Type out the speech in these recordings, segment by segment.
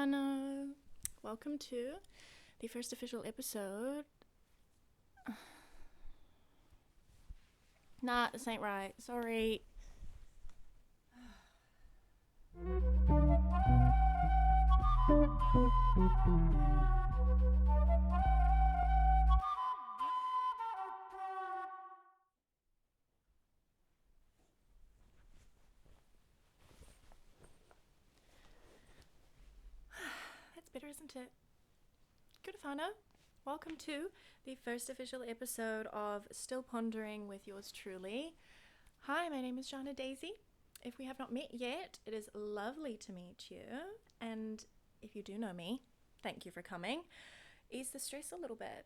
Zjana. Welcome to the first official episode. Nah, this ain't right. Sorry. That's better, isn't it? Good whānau. Welcome to the first official episode of Still Pondering with yours truly. Hi, my name is Zjana Daisy. If we have not met yet, it is lovely to meet you. And if you do know me, thank you for coming. Ease the stress a little bit.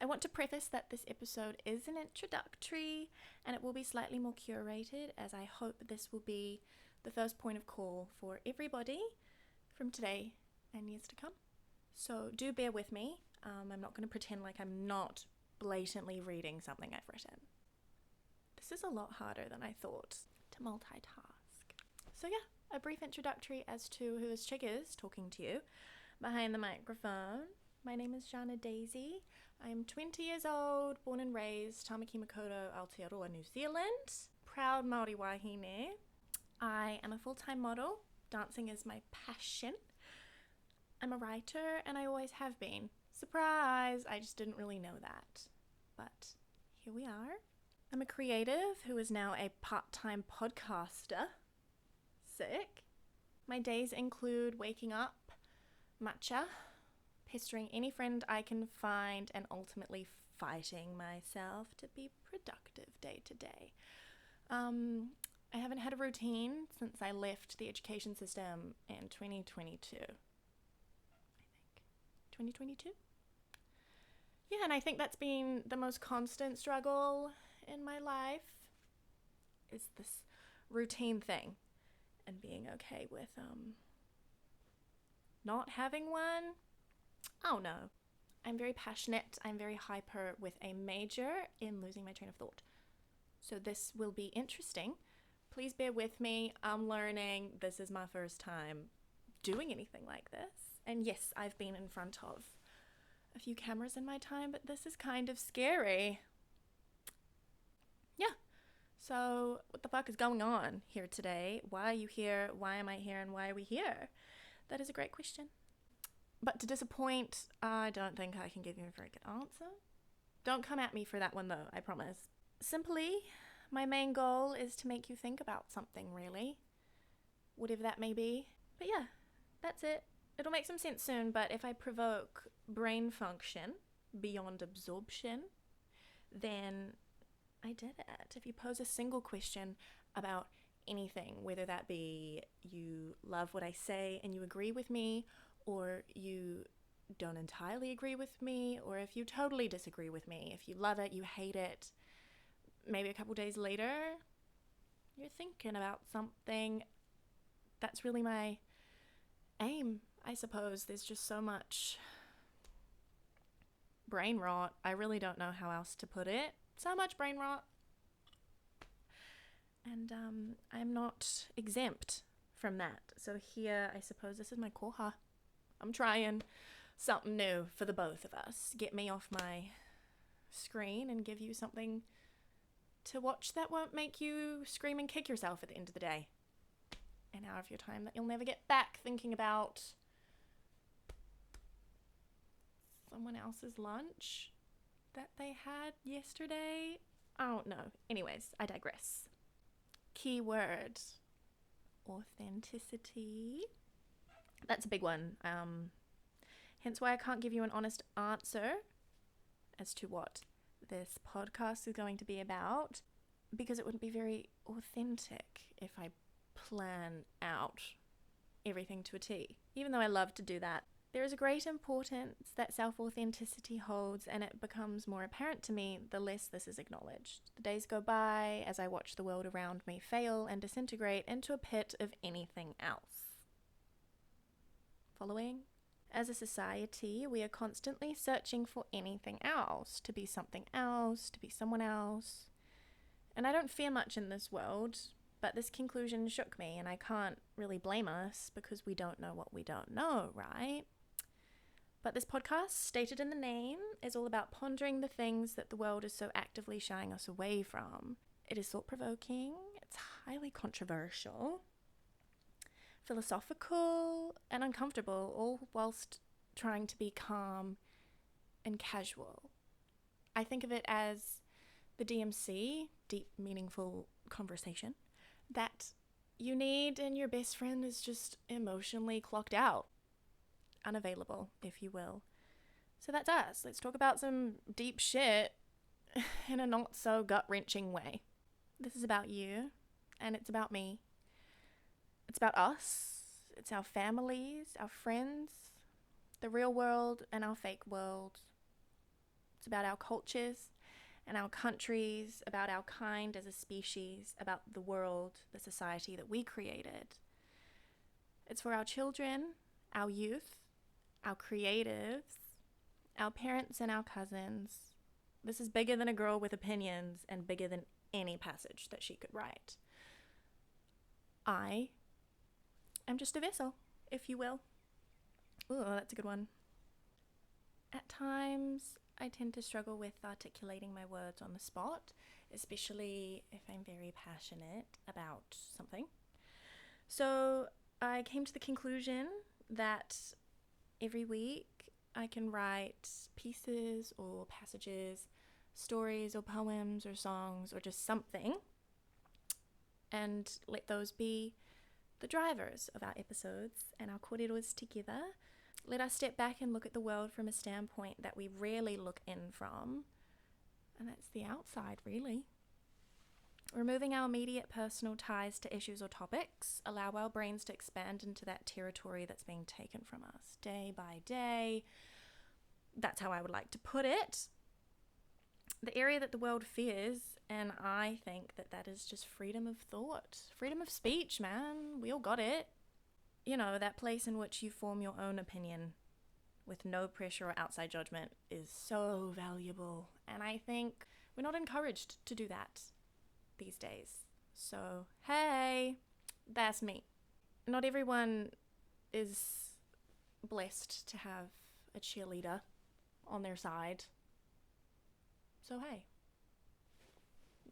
I want to preface that this episode is an introductory and it will be slightly more curated, as I hope this will be the first point of call for everybody from today and years to come. So do bear with me. I'm not going to pretend like I'm not blatantly reading something I've written. This is a lot harder than I thought to multitask. So yeah, a brief introductory as to who this chick is talking to you behind the microphone. My name is Zjana Daisy. I'm 20 years old, born and raised Tamaki Makaurau, Aotearoa, New Zealand. Proud Māori wahine. I am a full-time model. Dancing is my passion. I'm a writer and I always have been. Surprise! I just didn't really know that. But here we are. I'm a creative who is now a part-time podcaster. Sick. My days include waking up, matcha, pestering any friend I can find, and ultimately fighting myself to be productive day to day. I haven't had a routine since I left the education system in 2022. 2022? Yeah, and I think that's been the most constant struggle in my life, is this routine thing and being okay with not having one. Oh no. I'm very passionate, I'm very hyper with a major in losing my train of thought. So this will be interesting. Please bear with me. I'm learning. This is my first time doing anything like this. And yes, I've been in front of a few cameras in my time, but this is kind of scary. Yeah. So what the fuck is going on here today? Why are you here? Why am I here? And why are we here? That is a great question. But to disappoint, I don't think I can give you a very good answer. Don't come at me for that one though, I promise. Simply, my main goal is to make you think about something, really. Whatever that may be. But yeah, that's it. It'll make some sense soon, but if I provoke brain function beyond absorption, then I did it. If you pose a single question about anything, whether that be you love what I say and you agree with me, or you don't entirely agree with me, or if you totally disagree with me, if you love it, you hate it, maybe a couple days later, you're thinking about something. That's really my aim, I suppose. There's just so much brain rot. I really don't know how else to put it. So much brain rot. And I'm not exempt from that. So here, I suppose this is my koha. I'm trying something new for the both of us. Get me off my screen and give you something to watch that won't make you scream and kick yourself at the end of the day. An hour of your time that you'll never get back thinking about someone else's lunch that they had yesterday. I don't know. Anyways, I digress. Keyword: authenticity. That's a big one. Hence why I can't give you an honest answer as to what this podcast is going to be about, because it wouldn't be very authentic if I plan out everything to a T. Even though I love to do that, there is a great importance that self-authenticity holds, and it becomes more apparent to me the less this is acknowledged. The days go by as I watch the world around me fail and disintegrate into a pit of anything else. Following? As a society, we are constantly searching for anything else, to be something else, to be someone else. And I don't fear much in this world. But this conclusion shook me, and I can't really blame us because we don't know what we don't know, right? But this podcast, stated in the name, is all about pondering the things that the world is so actively shying us away from. It is thought-provoking, it's highly controversial, philosophical, and uncomfortable, all whilst trying to be calm and casual. I think of it as the DMC, deep, meaningful conversation, that you need and your best friend is just emotionally clocked out, unavailable, if you will. So that's us. Let's talk about some deep shit in a not so gut-wrenching way. This is about you, and it's about me. It's about us. It's our families, our friends, the real world and our fake world. It's about our cultures and our countries, about our kind as a species, about the world, the society that we created. It's for our children, our youth, our creatives, our parents and our cousins. This is bigger than a girl with opinions and bigger than any passage that she could write. I am just a vessel, if you will. Ooh, that's a good one. At times, I tend to struggle with articulating my words on the spot, especially if I'm very passionate about something. So I came to the conclusion that every week I can write pieces or passages, stories or poems or songs or just something, and let those be the drivers of our episodes and our kōreros together. Let us step back and look at the world from a standpoint that we rarely look in from, and that's the outside, really. Removing our immediate personal ties to issues or topics, allow our brains to expand into that territory that's being taken from us day by day. That's how I would like to put it. The area that the world fears, and I think that that is just freedom of thought, freedom of speech, man. We all got it. You know, that place in which you form your own opinion with no pressure or outside judgment is so valuable. And I think we're not encouraged to do that these days. So, hey, that's me. Not everyone is blessed to have a cheerleader on their side. So, hey,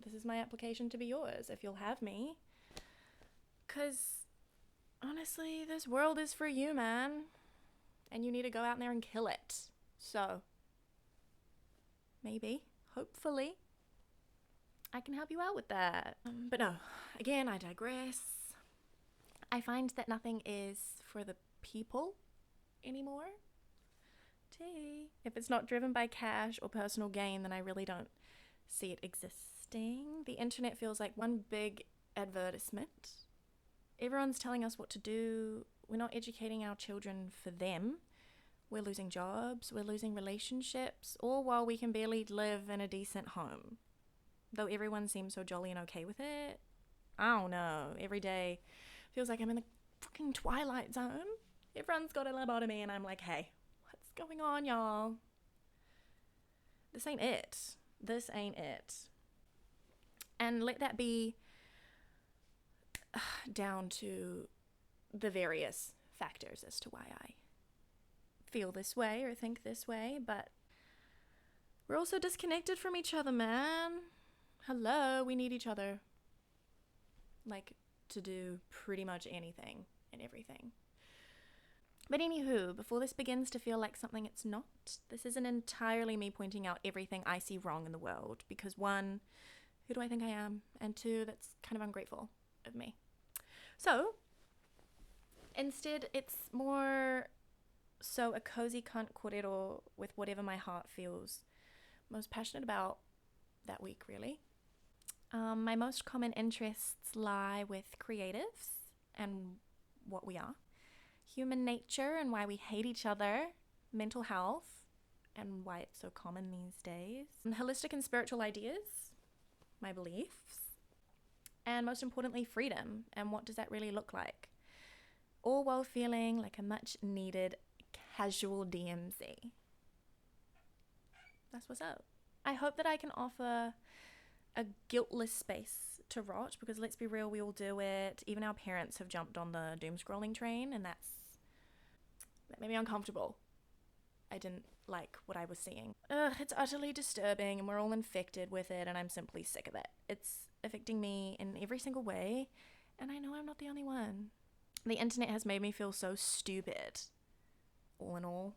this is my application to be yours if you'll have me. 'Cause honestly, this world is for you, man. And you need to go out there and kill it. So, maybe, hopefully, I can help you out with that. But no, again, I digress. I find that nothing is for the people anymore. If it's not driven by cash or personal gain, then I really don't see it existing. The internet feels like one big advertisement. Everyone's telling us what to do. We're not educating our children for them. We're losing jobs, we're losing relationships, all while we can barely live in a decent home. Though everyone seems so jolly and okay with it. I don't know. Every day feels like I'm in the fucking twilight zone. Everyone's got a lobotomy and I'm like, hey, what's going on, y'all? This ain't it. This ain't it. And let that be down to the various factors as to why I feel this way or think this way, but we're also disconnected from each other, man. Hello, we need each other. Like, to do pretty much anything and everything. But anywho, before this begins to feel like something it's not, this isn't entirely me pointing out everything I see wrong in the world, because one, who do I think I am? And two, that's kind of ungrateful of me. So, instead, it's more so a cozy cunt kōrero with whatever my heart feels most passionate about that week, really. My most common interests lie with creatives and what we are, human nature and why we hate each other, mental health and why it's so common these days, and holistic and spiritual ideas, my beliefs, and most importantly, freedom and what does that really look like, all while feeling like a much needed casual DMC. That's what's up. I hope that I can offer a guiltless space to rot, because let's be real, we all do it. Even our parents have jumped on the doom scrolling train, and that made me uncomfortable. I didn't like what I was seeing. It's utterly disturbing, and we're all infected with it, and I'm simply sick of it. It's affecting me in every single way, and I know I'm not the only one. The internet has made me feel so stupid. All in all,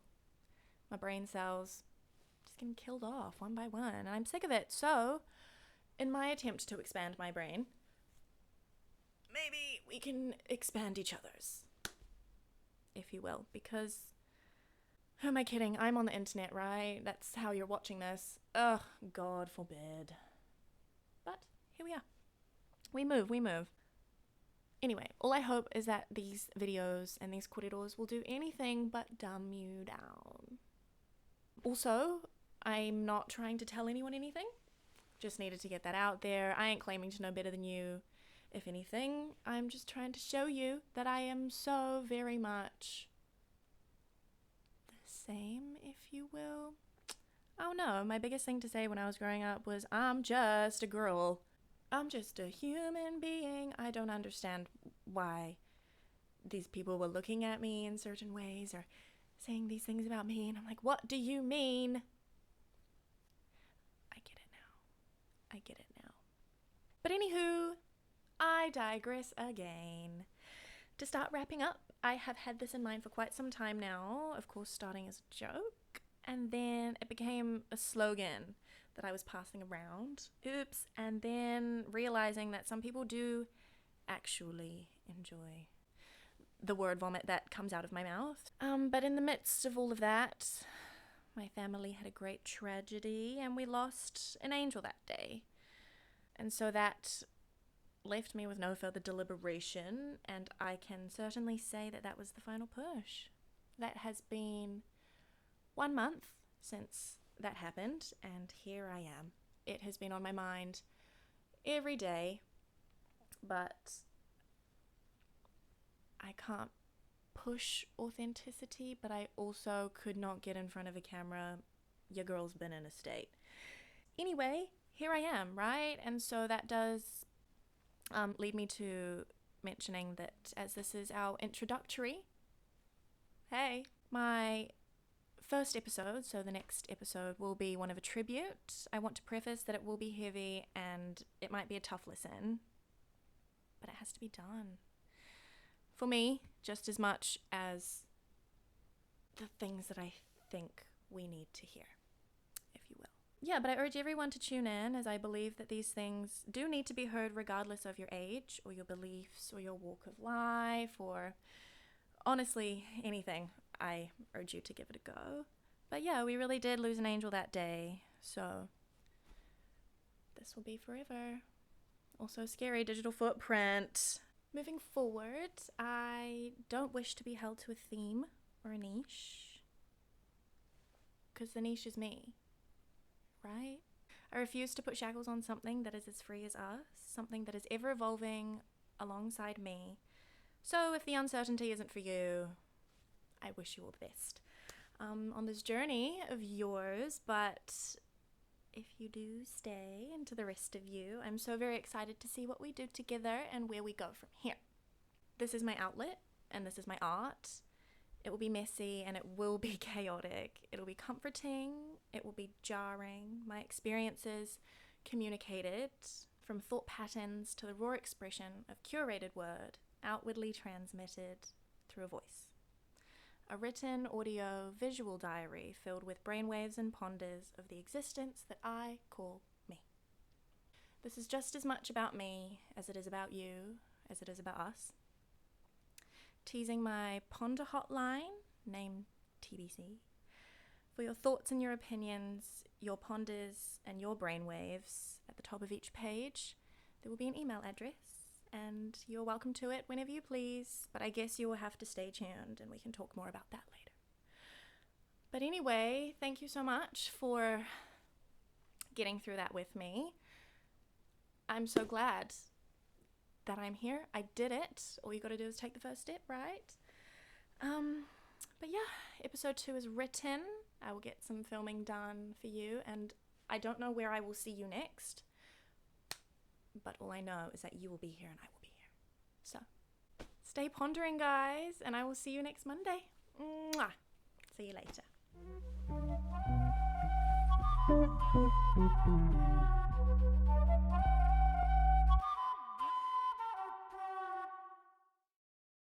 my brain cells just getting killed off one by one, and I'm sick of it. So, in my attempt to expand my brain, maybe we can expand each other's, if you will, because who am I kidding? I'm on the internet, right? That's how you're watching this. Ugh, God forbid. But here we are. We move. Anyway, all I hope is that these videos and these kōreros will do anything but dumb you down. Also, I'm not trying to tell anyone anything. Just needed to get that out there. I ain't claiming to know better than you. If anything, I'm just trying to show you that I am so very much the same, if you will. Oh no, my biggest thing to say when I was growing up was, I'm just a girl. I'm just a human being. I don't understand why these people were looking at me in certain ways or saying these things about me. And I'm like, what do you mean? I get it now. But anywho, I digress again. To start wrapping up, I have had this in mind for quite some time now. Of course, starting as a joke. And then it became a slogan that I was passing around. Oops. And then realizing that some people do actually enjoy the word vomit that comes out of my mouth. But in the midst of all of that, my family had a great tragedy and we lost an angel that day. And so that left me with no further deliberation, and I can certainly say that that was the final push. That has been 1 month since that happened, and here I am. It has been on my mind every day, but I can't push authenticity, but I also could not get in front of a camera. Your girl's been in a state. Anyway, here I am, right? And so that does lead me to mentioning that as this is our introductory, my first episode, so the next episode, will be one of a tribute. I want to preface that it will be heavy and it might be a tough listen, but it has to be done. For me, just as much as the things that I think we need to hear, if you will. Yeah, but I urge everyone to tune in, as I believe that these things do need to be heard regardless of your age or your beliefs or your walk of life or honestly anything. I urge you to give it a go. But yeah, we really did lose an angel that day, so this will be forever. Also scary digital footprint. Moving forward, I don't wish to be held to a theme or a niche, because the niche is me, right? I refuse to put shackles on something that is as free as us, something that is ever evolving alongside me. So if the uncertainty isn't for you, I wish you all the best on this journey of yours, but if you do stay, and to the rest of you, I'm so very excited to see what we do together and where we go from here. This is my outlet, and this is my art. It will be messy, and it will be chaotic. It'll be comforting, it will be jarring. My experiences communicated from thought patterns to the raw expression of curated word, outwardly transmitted through a voice. A written, audio, visual diary filled with brainwaves and ponders of the existence that I call me. This is just as much about me as it is about you, as it is about us. Teasing my ponder hotline, named TBC, for your thoughts and your opinions, your ponders and your brainwaves. At the top of each page, there will be an email address, and you're welcome to it whenever you please, but I guess you will have to stay tuned and we can talk more about that later. But anyway, thank you so much for getting through that with me. I'm so glad that I'm here. I did it. All you gotta do is take the first step, right? But yeah, episode 2 is written. I will get some filming done for you, and I don't know where I will see you next, but all I know is that you will be here and I will be here. So stay pondering, guys, and I will see you next Monday. Mwah. See you later.